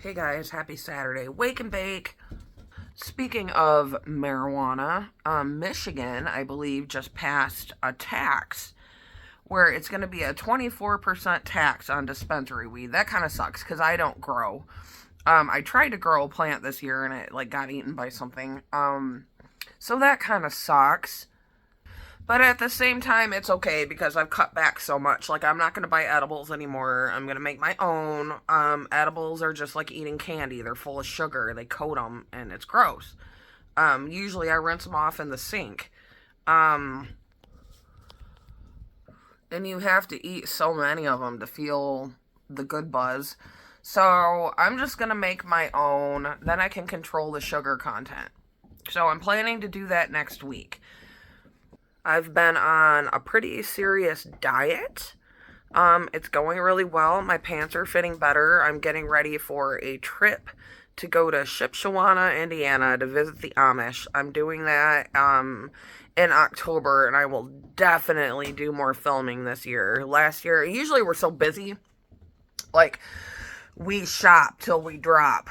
Hey guys, happy Saturday. Wake and bake. Speaking of marijuana, Michigan, I believe, just passed a tax where it's going to be a 24% tax on dispensary weed. That kind of sucks because I don't grow. I tried to grow a plant this year and it like got eaten by something. So that kind of sucks. But at the same time, it's okay because I've cut back so much. Like, I'm not going to buy edibles anymore. I'm going to make my own. Edibles are just like eating candy. They're full of sugar. They coat them, and it's gross. Usually I rinse them off in the sink. Um, and you have to eat so many of them to feel the good buzz. So I'm just going to make my own. Then I can control the sugar content. So I'm planning to do that next week. I've been on a pretty serious diet. It's going really well. My pants are fitting better. I'm getting ready for a trip to go to Shipshewana, Indiana to visit the Amish. I'm doing that in October, and I will definitely do more filming this year. Last year, usually we're so busy. Like, we shop till we drop.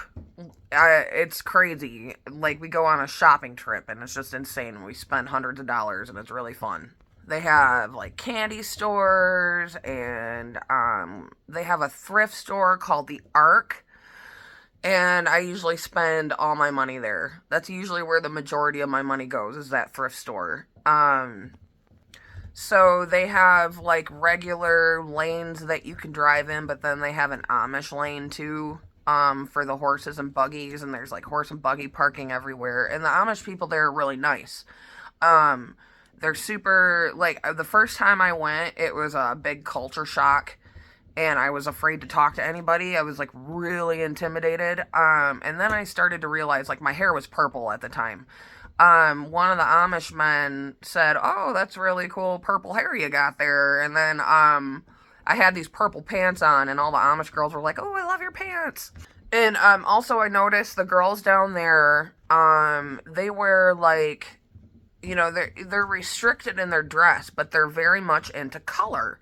It's crazy. Like, we go on a shopping trip and it's just insane. We spend hundreds of dollars and it's really fun. They have like candy stores and they have a thrift store called the Ark. And I usually spend all my money there. That's usually where the majority of my money goes, is that thrift store. So they have like regular lanes that you can drive in, but then they have an Amish lane too, for the horses and buggies, and there's like horse and buggy parking everywhere. And the Amish people there are really nice. Um, they're super, like, the first time I went, it was a big culture shock, and I was afraid to talk to anybody. I was like really intimidated. And then I started to realize, like, my hair was purple at the time. One of the Amish men said, "Oh, that's really cool purple hair you got there." And then, I had these purple pants on, and all the Amish girls were like, "Oh, I love your pants." And, also I noticed the girls down there, they wear like, they're restricted in their dress, but they're very much into color.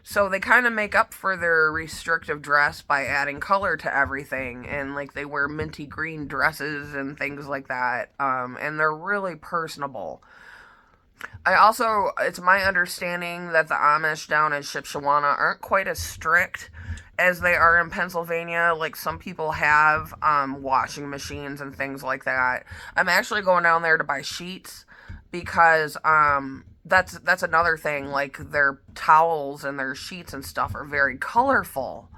So they kind of make up for their restrictive dress by adding color to everything, and like they wear minty green dresses and things like that. And they're really personable. It's my understanding that the Amish down in Shipshewana aren't quite as strict as they are in Pennsylvania. Like, some people have washing machines and things like that. I'm actually going down there to buy sheets because that's another thing. Like, their towels and their sheets and stuff are very colorful.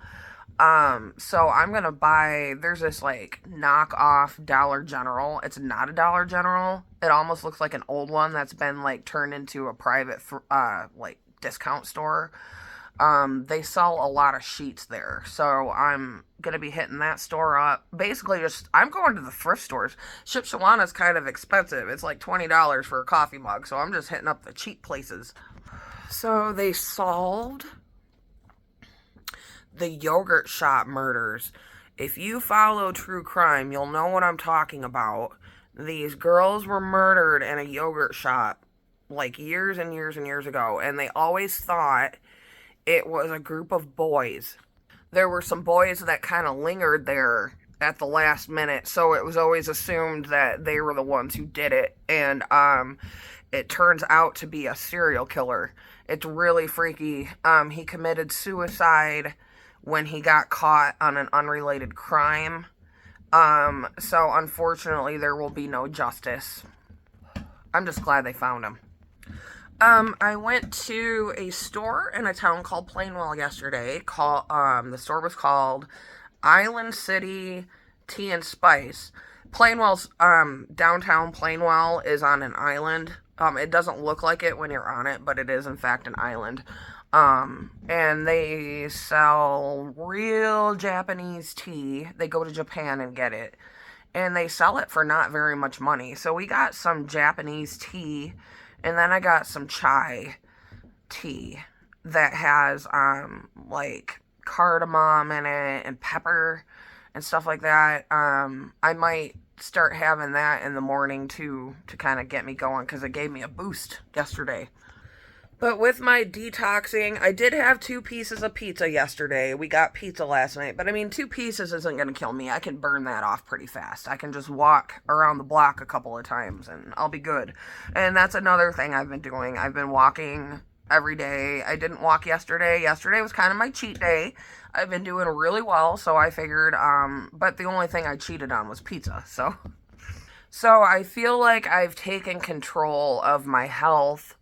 So I'm gonna buy, there's this like knockoff Dollar General. It's not a Dollar General. It almost looks like an old one that's been like turned into a private, like discount store. They sell a lot of sheets there. So I'm gonna be hitting that store up. Basically, just, I'm going to the thrift stores. Shipshawana's kind of expensive. It's like $20 for a coffee mug. So I'm just hitting up the cheap places. So they solved the yogurt shop murders. If you follow true crime, you'll know what I'm talking about. These girls were murdered in a yogurt shop like years and years and years ago, and they always thought it was a group of boys. There were some boys that kind of lingered there at the last minute, so it was always assumed that they were the ones who did it. And it turns out to be a serial killer. It's really freaky. He committed suicide when he got caught on an unrelated crime. So unfortunately, there will be no justice. I'm just glad they found him. I went to a store in a town called Plainwell yesterday. The store was called Island City Tea and Spice. Plainwell's, downtown Plainwell is on an island. It doesn't look like it when you're on it, but it is in fact an island. And they sell real Japanese tea. They go to Japan and get it. And they sell it for not very much money. So we got some Japanese tea, and then I got some chai tea that has, like cardamom in it and pepper and stuff like that. I might start having that in the morning too, to kind of get me going, because it gave me a boost yesterday. But with my detoxing, I did have 2 pieces of pizza yesterday. We got pizza last night, but I mean, 2 pieces isn't going to kill me. I can burn that off pretty fast. I can just walk around the block a couple of times and I'll be good. And that's another thing I've been doing. I've been walking every day. I didn't walk yesterday. Yesterday was kind of my cheat day. I've been doing really well, so I figured, but the only thing I cheated on was pizza, so I feel like I've taken control of my health,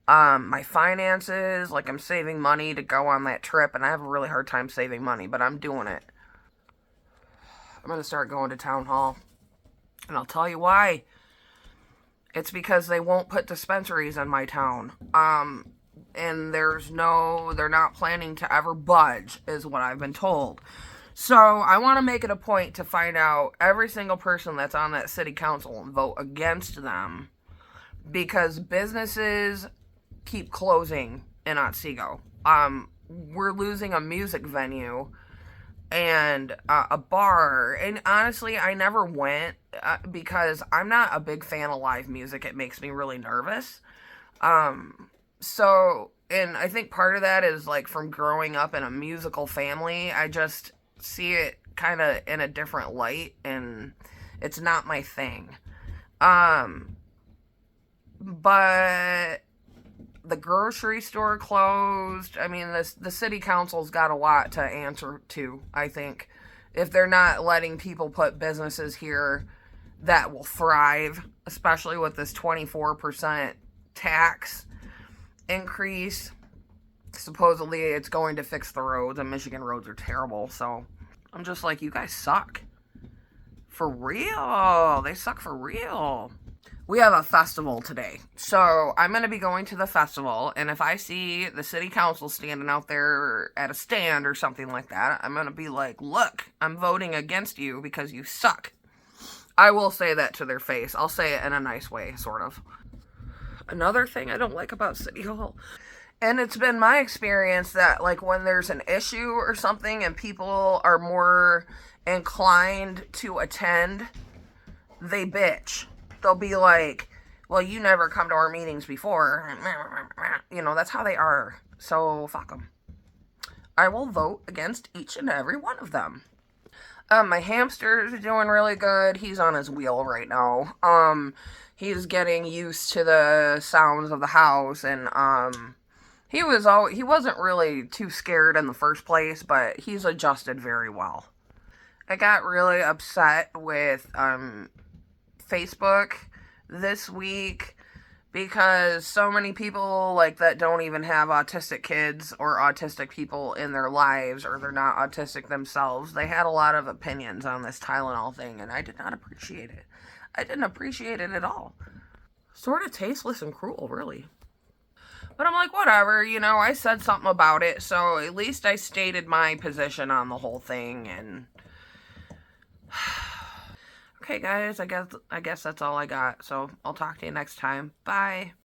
my finances, like I'm saving money to go on that trip, and I have a really hard time saving money, but I'm doing it. I'm going to start going to town hall, and I'll tell you why. It's because they won't put dispensaries in my town. And they're not planning to ever budge, is what I've been told. So I want to make it a point to find out every single person that's on that city council and vote against them, because businesses keep closing in Otsego. We're losing a music venue and a bar, and honestly, I never went because I'm not a big fan of live music. It makes me really nervous. And I think part of that is like from growing up in a musical family, I just see it kind of in a different light, and it's not my thing. But the grocery store closed. I mean, the city council's got a lot to answer to, I think, if they're not letting people put businesses here that will thrive, especially with this 24% tax increase. Supposedly it's going to fix the roads, and Michigan roads are terrible, so I'm just like, you guys suck. For real. They suck for real. We have a festival today, so I'm going to be going to the festival, and if I see the city council standing out there at a stand or something like that, I'm going to be like, look, I'm voting against you because you suck. I will say that to their face. I'll say it in a nice way, sort of. Another thing I don't like about City Hall, and it's been my experience that, like, when there's an issue or something and people are more inclined to attend, they bitch. They'll be like, well, you never come to our meetings before. You know, that's how they are. So, fuck them. I will vote against each and every one of them. My hamster's doing really good. He's on his wheel right now. He's getting used to the sounds of the house, and, he wasn't really too scared in the first place, but he's adjusted very well. I got really upset with, Facebook this week because so many people like that don't even have autistic kids or autistic people in their lives, or they're not autistic themselves. They had a lot of opinions on this Tylenol thing, and I did not appreciate it. I didn't appreciate it at all. Sort of tasteless and cruel, really. But I'm like, whatever, you know, I said something about it, so at least I stated my position on the whole thing, and okay, guys, I guess that's all I got. So I'll talk to you next time. Bye.